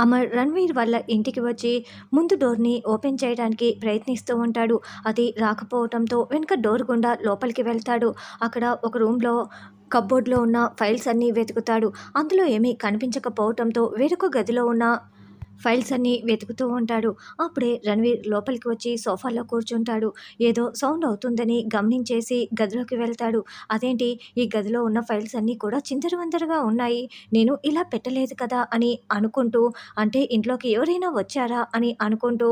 అమర్ రణ్వీర్ వాళ్ళ ఇంటికి వచ్చి ముందు డోర్ని ఓపెన్ చేయడానికి ప్రయత్నిస్తూ ఉంటాడు. అది రాకపోవటంతో వెనుక డోర్ గుండా లోపలికి వెళ్తాడు. అక్కడ ఒక రూమ్లో కప్బోర్డ్లో ఉన్న ఫైల్స్ అన్నీ వెతుకుతాడు. అందులో ఏమీ కనిపించకపోవటంతో వేరొక గదిలో ఉన్న ఫైల్స్ అన్నీ వెతుకుతూ ఉంటాడు. అప్పుడే రణ్వీర్ లోపలికి వచ్చి సోఫాలో కూర్చుంటాడు. ఏదో సౌండ్ అవుతుందని గమనించేసి గదిలోకి వెళ్తాడు. అదేంటి, ఈ గదిలో ఉన్న ఫైల్స్ అన్నీ కూడా చిందరవందరగా ఉన్నాయి, నేను ఇలా పెట్టలేదు కదా అని అనుకుంటూ, అంటే ఇంట్లోకి ఎవరైనా వచ్చారా అని అనుకుంటూ,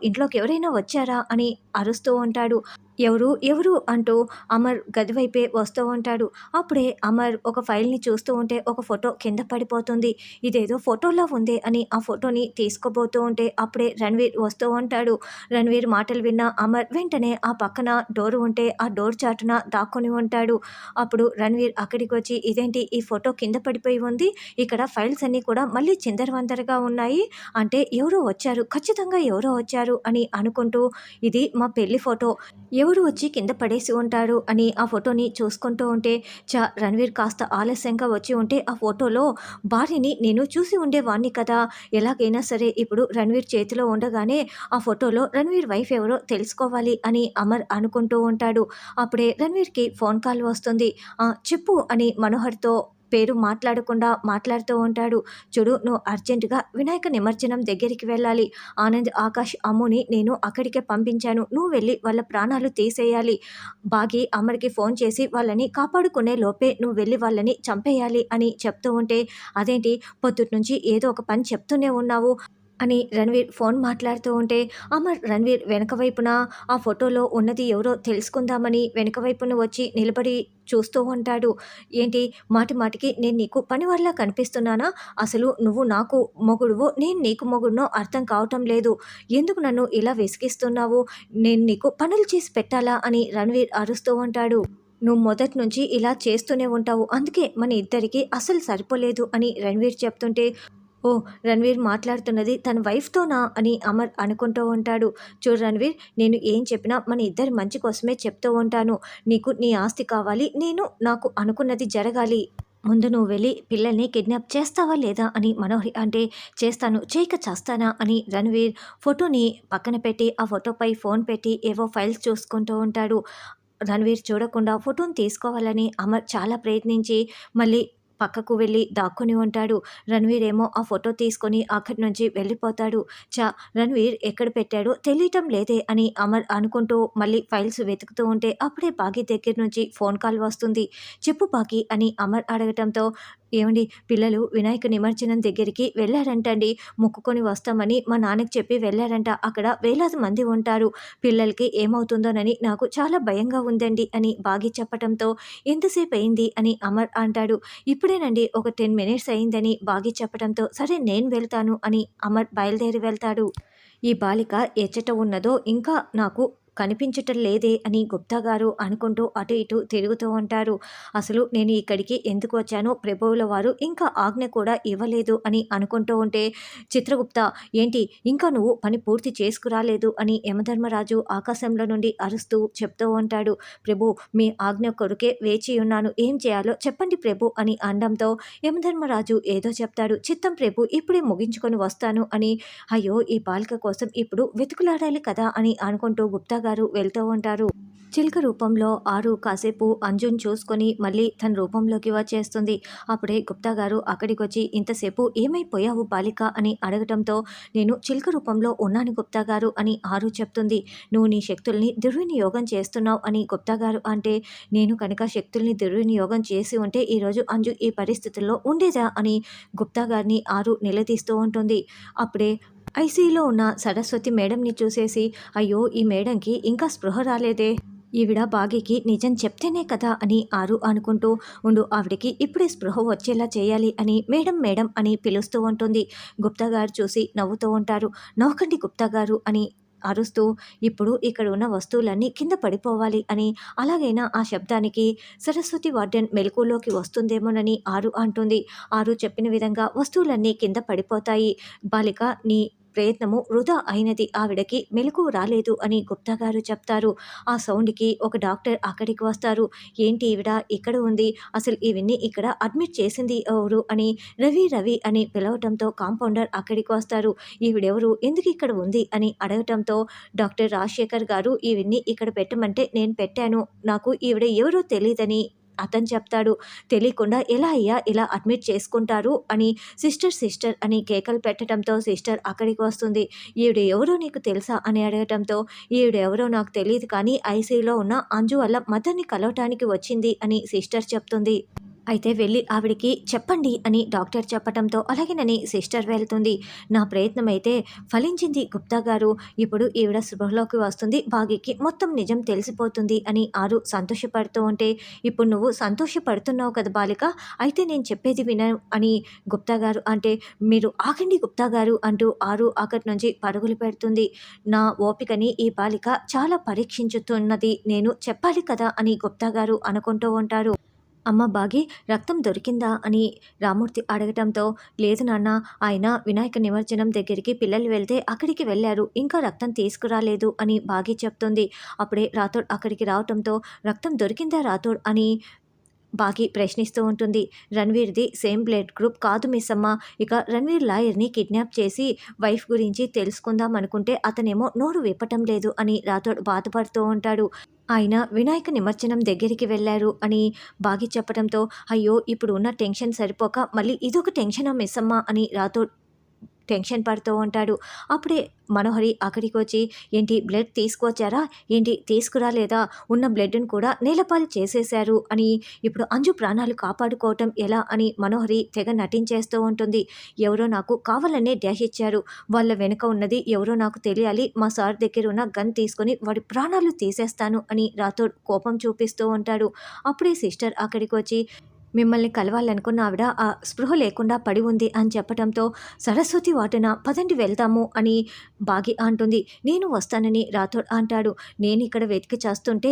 ఇంట్లోకి ఎవరైనా వచ్చారా అని అరుస్తూ ఉంటాడు. ఎవరు ఎవరు అంటూ అమర్ గది వైపే వస్తూ ఉంటాడు. అప్పుడే అమర్ ఒక ఫైల్ని చూస్తూ ఉంటే ఒక ఫోటో కింద పడిపోతుంది. ఇదేదో ఫోటోలా ఉంది అని ఆ ఫోటోని తీసుకోబోతూ ఉంటే అప్పుడే రణ్వీర్ వస్తూ ఉంటాడు. రణ్వీర్ మాటలు విన్న అమర్ వెంటనే ఆ పక్కన డోర్ ఉంటే ఆ డోర్ చాటున దాక్కుని ఉంటాడు. అప్పుడు రణ్వీర్ అక్కడికి వచ్చి, ఇదేంటి ఈ ఫోటో కింద పడిపోయి ఉంది, ఇక్కడ ఫైల్స్ అన్నీ కూడా మళ్ళీ చిందరవందరగా ఉన్నాయి, అంటే ఎవరో వచ్చారు, ఖచ్చితంగా ఎవరో వచ్చారు అని అనుకుంటూ, ఇది మా పెళ్లి ఫోటో, ఎవరు వచ్చి కింద పడేసి ఉంటారు అని ఆ ఫోటోని చూసుకుంటూ ఉంటే, రణ్వీర్ కాస్త ఆలస్యంగా వచ్చి ఉంటే ఆ ఫోటోలో భార్యని నేను చూసి ఉండేవాణ్ణి కదా, ఎలాగైనా సరే ఇప్పుడు రణ్వీర్ చేతిలో ఉండగానే ఆ ఫోటోలో రణ్వీర్ వైఫ్ ఎవరో తెలుసుకోవాలి అని అమర్ అనుకుంటూ ఉంటాడు. అప్పుడే రణ్వీర్కి ఫోన్ కాల్ వస్తుంది. చెప్పు అని మనోహర్తో పేరు మాట్లాడకుండా మాట్లాడుతూ ఉంటాడు. చూడు, నువ్వు అర్జెంటుగా వినాయక నిమజ్జనం దగ్గరికి వెళ్ళాలి. ఆనంద్, ఆకాష్, అమ్ముని నేను అక్కడికే పంపించాను, నువ్వు వెళ్ళి వాళ్ళ ప్రాణాలు తీసేయాలి. బాగి అమర్కి ఫోన్ చేసి వాళ్ళని కాపాడుకునే లోపే నువ్వు వెళ్ళి వాళ్ళని చంపేయాలి అని చెప్తూ ఉంటే, అదేంటి పొద్దుటి నుంచి ఏదో ఒక పని చెప్తూనే ఉన్నావు అని రణ్వీర్ ఫోన్ మాట్లాడుతూ ఉంటే, అమర్ రణ్వీర్ వెనక వైపున ఆ ఫోటోలో ఉన్నది ఎవరో తెలుసుకుందామని వెనక వైపున వచ్చి నిలబడి చూస్తూ ఉంటాడు. ఏంటి, మాటి మాటికి నేను నీకు పనివాళ్ళ కనిపిస్తున్నానా? అసలు నువ్వు నాకు మొగుడువో నేను నీకు మొగుడునో అర్థం కావటం లేదు, ఎందుకు నన్ను ఇలా విసిగిస్తున్నావు, నేను నీకు పనులు చేసి పెట్టాలా అని రణ్వీర్ అరుస్తూ ఉంటాడు. నువ్వు మొదటి నుంచి ఇలా చేస్తూనే ఉంటావు, అందుకే మన ఇద్దరికి అసలు సరిపోలేదు అని రణ్వీర్ చెప్తుంటే, ఓ, రణ్వీర్ మాట్లాడుతున్నది తన వైఫ్తోనా అని అమర్ అనుకుంటూ ఉంటాడు. చూడు రణ్వీర్, నేను ఏం చెప్పినా మన ఇద్దరి మంచి కోసమే చెప్తూ ఉంటాను. నీకు నీ ఆస్తి కావాలి, నేను నాకు అనుకున్నది జరగాలి, ముందు నువ్వు వెళ్ళి పిల్లల్ని కిడ్నాప్ చేస్తావా లేదా అని మనోహరి అంటే, చేస్తాను, చేయక చేస్తానా అని రణ్వీర్ ఫోటోని పక్కన పెట్టి ఆ ఫోటోపై ఫోన్ పెట్టి ఏవో ఫైల్స్ చూసుకుంటూ ఉంటాడు. రణ్వీర్ చూడకుండా ఫోటోని తీసుకోవాలని అమర్ చాలా ప్రయత్నించి మళ్ళీ పక్కకు వెళ్ళి దాక్కుని ఉంటాడు. రణ్వీర్ ఏమో ఆ ఫోటో తీసుకొని అక్కడి నుంచి వెళ్ళిపోతాడు. రణ్వీర్ ఎక్కడ పెట్టాడో తెలియటం లేదే అని అమర్ అనుకుంటూ మళ్ళీ ఫైల్స్ వెతుకుతూ ఉంటే అప్పుడే బాగి దగ్గర నుంచి ఫోన్ కాల్ వస్తుంది. చెప్పు బాగి అని అమర్ అడగటంతో, ఏమండి, పిల్లలు వినాయక నిమజ్జనం దగ్గరికి వెళ్ళారంటండి, మొక్కుకొని వస్తామని మా నాన్నకి చెప్పి వెళ్ళారంట, అక్కడ వేలాది మంది ఉంటారు, పిల్లలకి ఏమవుతుందోనని నాకు చాలా భయంగా ఉందండి అని బాగి చెప్పటంతో, ఎంతసేపు అయింది అని అమర్ అంటాడు. ఇప్పుడేనండి ఒక 10 మినిట్స్ అయిందని బాగి చెప్పడంతో, సరే నేను వెళ్తాను అని అమర్ బయలుదేరి వెళ్తాడు. ఈ బాలిక ఎచ్చట ఉన్నదో ఇంకా నాకు కనిపించటం లేదే అని గుప్తా గారు అనుకుంటూ అటు ఇటు తిరుగుతూ ఉంటారు. అసలు నేను ఇక్కడికి ఎందుకు వచ్చానో ప్రభువుల వారు ఇంకా ఆజ్ఞ కూడా ఇవ్వలేదు అని అనుకుంటూ ఉంటే, చిత్రగుప్త, ఏంటి ఇంకా నువ్వు పని పూర్తి చేసుకురాలేదు అని యమధర్మరాజు ఆకాశంలో నుండి అరుస్తూ చెప్తూ ఉంటాడు. ప్రభు, మీ ఆజ్ఞ కొడుకే వేచి ఉన్నాను, ఏం చేయాలో చెప్పండి ప్రభు అని అనడంతో యమధర్మరాజు ఏదో చెప్తాడు. చిత్తం ప్రభు, ఇప్పుడే ముగించుకొని వస్తాను అని. అయ్యో, ఈ బాలిక కోసం ఇప్పుడు వెతుకులాడాలి కదా అని అనుకుంటూ గుప్తా గారు వెళ్తూ ఉంటారు. చిలుక రూపంలో ఆరు కాసేపు అంజుని చూసుకొని మళ్ళీ తన రూపంలోకి వచ్చేస్తుంది. అప్పుడే గుప్తా గారు అక్కడికి వచ్చి, ఇంతసేపు ఏమైపోయావు బాలిక అని అడగటంతో, నేను చిలుక రూపంలో ఉన్నాను గుప్తా గారు అని ఆరు చెప్తుంది. నువ్వు నీ శక్తుల్ని దుర్వినియోగం చేస్తున్నావు అని గుప్తా గారు అంటే, నేను కనుక శక్తుల్ని దుర్వినియోగం చేసి ఉంటే ఈరోజు అంజు ఈ పరిస్థితుల్లో ఉండేదా అని గుప్తా గారిని ఆరు నిలదీస్తూ ఉంటుంది. అప్పుడే ఐసీయూలో ఉన్న సరస్వతి మేడంని చూసేసి, అయ్యో, ఈ మేడంకి ఇంకా స్పృహ రాలేదే, ఈవిడ బాగీకి నిజం చెప్తేనే కదా అని ఆరు అనుకుంటూ, ఉండు, ఆవిడికి ఇప్పుడే స్పృహ వచ్చేలా చేయాలి అని మేడం మేడం అని పిలుస్తూ ఉంటుంది. గుప్తా గారు చూసి నవ్వుతూ ఉంటారు. నవ్వకండి గుప్తా గారు అని అరుస్తూ, ఇప్పుడు ఇక్కడ ఉన్న వస్తువులన్నీ కింద పడిపోవాలి అని, అలాగైనా ఆ శబ్దానికి సరస్వతి వార్డెన్ మెలకులోకి వస్తుందేమోనని ఆరు అంటుంది. ఆరు చెప్పిన విధంగా వస్తువులన్నీ కింద పడిపోతాయి. బాలిక, నీ ప్రయత్నము వృధా అయినది. ఆవిడకి మెలకువ రాలేదు అని గుప్తా గారు చెప్తారు. ఆ సౌండ్‌కి ఒక డాక్టర్ అక్కడికి వస్తారు. ఏంటి ఈవిడ ఇక్కడ ఉంది? అసలు ఈవిడ్ని ఇక్కడ అడ్మిట్ చేసింది ఎవరు? అని రవి అని పిలవటంతో కాంపౌండర్ అక్కడికి వస్తారు. ఈవిడెవరు? ఎందుకు ఇక్కడ ఉంది? అని అడగటంతో డాక్టర్ రాజశేఖర్ గారు ఈవిడ్ని ఇక్కడ పెట్టమంటే నేను పెట్టాను. నాకు ఈవిడ ఎవరో తెలీదని అతను చెప్తాడు. తెలియకుండా ఎలా అయ్యా ఇలా అడ్మిట్ చేసుకుంటారు అని సిస్టర్ అని కేకలు పెట్టడంతో సిస్టర్ అక్కడికి వస్తుంది. ఈవిడ ఎవరో నీకు తెలుసా అని అడగటంతో ఈవిడ ఎవరో నాకు తెలియదు కానీ ఐసీయూలో ఉన్న అంజు వల్ల మదర్‌ని కలవటానికి వచ్చింది అని సిస్టర్ చెప్తుంది. అయితే వెళ్ళి ఆవిడకి చెప్పండి అని డాక్టర్ చెప్పటంతో అలాగేనని సిస్టర్ వెళ్తుంది. నా ప్రయత్నం అయితే ఫలించింది గుప్తా గారు. ఇప్పుడు ఈవిడ స్పృహలోకి వస్తుంది. భాగ్యకి మొత్తం నిజం తెలిసిపోతుంది అని ఆరు సంతోషపడుతూ ఉంటే, ఇప్పుడు నువ్వు సంతోషపడుతున్నావు కదా బాలిక, అయితే నేను చెప్పేది విను అని గుప్తా గారు అంటే, మీరు ఆగండి గుప్తా గారు అంటూ ఆరు అక్కడి నుంచి పరుగులు పెడుతుంది. నా ఓపికని ఈ బాలిక చాలా పరీక్షించుతున్నది. నేను చెప్పాలి కదా అని గుప్తా గారు అనుకుంటూ ఉంటారు. అమ్మ బాగి రక్తం దొరికిందా అని రామూర్తి అడగటంతో లేదు నాన్న, ఆయన వినాయక నిమజ్జనం దగ్గరికి పిల్లలు వెళ్తే అక్కడికి వెళ్ళారు, ఇంకా రక్తం తీసుకురాలేదు అని బాగి చెప్తుంది. అప్పుడే రాథోడ్ అక్కడికి రావటంతో రక్తం దొరికిందా రాథోడ్ అని బాగి ప్రశ్నిస్తూ ఉంటుంది. రణ్వీర్ది సేమ్ బ్లడ్ గ్రూప్ కాదు మిస్సమ్మ. ఇక రణ్వీర్ లాయర్ని కిడ్నాప్ చేసి వైఫ్ గురించి తెలుసుకుందాం అనుకుంటే అతనేమో నోరు విప్పటం లేదు అని రాథోడ్ బాధపడుతూ ఉంటాడు. ఆయన వినాయక నిమజ్జనం దగ్గరికి వెళ్ళారు అని బాగి చెప్పడంతో అయ్యో ఇప్పుడు ఉన్న టెన్షన్ సరిపోక మళ్ళీ ఇదొక టెన్షనా మిస్సమ్మ అని రాథోడ్ టెన్షన్ పడుతూ ఉంటాడు. అప్పుడే మనోహరి అక్కడికి వచ్చి ఏంటి బ్లడ్ తీసుకువచ్చారా, ఏంటి తీసుకురాలేదా, ఉన్న బ్లడ్ని కూడా నేలపాలు చేసేశారు అని ఇప్పుడు అంజు ప్రాణాలు కాపాడుకోవటం ఎలా అని మనోహరి తెగ నటించేస్తూ ఉంటుంది. ఎవరో నాకు కావాలనే డ్యాష్ ఇచ్చారు, వాళ్ళ వెనుక ఉన్నది ఎవరో నాకు తెలియాలి, మా సార్ దగ్గర ఉన్న గన్ తీసుకొని వాడి ప్రాణాలు తీసేస్తాను అని రాథోడ్ కోపం చూపిస్తూ ఉంటాడు. అప్పుడే సిస్టర్ అక్కడికి వచ్చి మిమ్మల్ని కలవాలనుకున్న ఆవిడ ఆ స్పృహ లేకుండా పడి ఉంది అని చెప్పటంతో సరస్వతి వాటన పదండి వెళ్తాము అని బాగి అంటుంది. నేను వస్తానని రాథోడ్ అంటాడు. నేను ఇక్కడ వెతికి చేస్తుంటే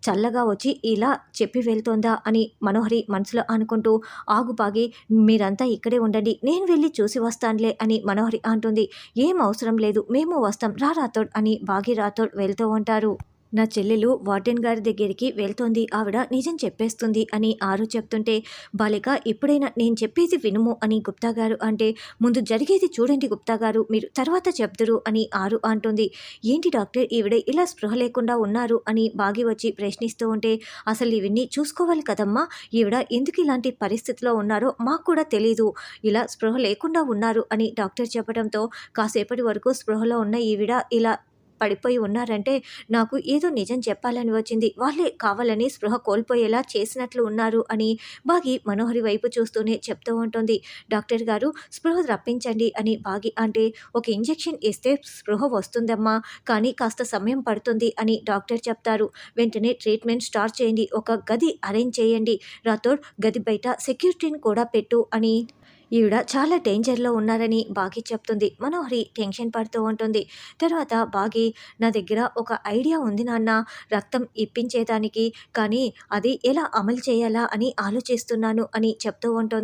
చల్లగా వచ్చి ఇలా చెప్పి వెళ్తోందా అని మనోహరి మనసులో అనుకుంటూ ఆగు బాగి, మీరంతా ఇక్కడే ఉండండి, నేను వెళ్ళి చూసి వస్తానులే అని మనోహరి అంటుంది. ఏం అవసరం లేదు, మేము వస్తాం రా రాథోడ్ అని బాగి రాథోడ్ వెళ్తూ ఉంటారు. నా చెల్లెలు వార్డెన్ గారి దగ్గరికి వెళ్తోంది, ఆవిడ నిజం చెప్పేస్తుంది అని ఆరు చెప్తుంటే బాలిక ఇప్పుడైనా నేను చెప్పేది వినుము అని గుప్తా గారు అంటే, ముందు జరిగేది చూడండి గుప్తా గారు, మీరు తర్వాత చెప్తురు అని ఆరు అంటుంది. ఏంటి డాక్టర్ ఈవిడ ఇలా స్పృహ లేకుండా ఉన్నారు అని బాగి వచ్చి ప్రశ్నిస్తూ ఉంటే, అసలు ఇవన్నీ చూసుకోవాలి కదమ్మా, ఈవిడ ఎందుకు ఇలాంటి పరిస్థితిలో ఉన్నారో మాకు కూడా తెలీదు, ఇలా స్పృహ లేకుండా ఉన్నారు అని డాక్టర్ చెప్పడంతో కాసేపటి వరకు స్పృహలో ఉన్న ఈవిడ ఇలా పడిపోయి ఉన్నారంటే నాకు ఏదో నిజం చెప్పాలని వచ్చింది, వాళ్ళే కావాలని స్పృహ కోల్పోయేలా చేసినట్లు ఉన్నారు అని బాగి మనోహరి వైపు చూస్తూనే చెప్తూ ఉంటుంది. డాక్టర్ గారు స్పృహ రప్పించండి అని బాగి అంటే, ఒక ఇంజెక్షన్ ఇస్తే స్పృహ వస్తుందమ్మా, కానీ కాస్త సమయం పడుతుంది అని డాక్టర్ చెప్తారు. వెంటనే ట్రీట్మెంట్ స్టార్ట్ చేయండి, ఒక గది అరేంజ్ చేయండి, రాథోడ్ గది బయట సెక్యూరిటీని కూడా పెట్టు అని ఈవిడ చాలా డేంజర్లో ఉన్నారని బాగి చెప్తుంది. మనోహరి టెన్షన్ పడుతూ ఉంటుంది. తర్వాత బాగి నా దగ్గర ఒక ఐడియా ఉంది నాన్న, రక్తం ఇప్పించేదానికి, కానీ అది ఎలా అమలు చేయాలా అని ఆలోచిస్తున్నాను అని చెప్తూ ఉంటుంది.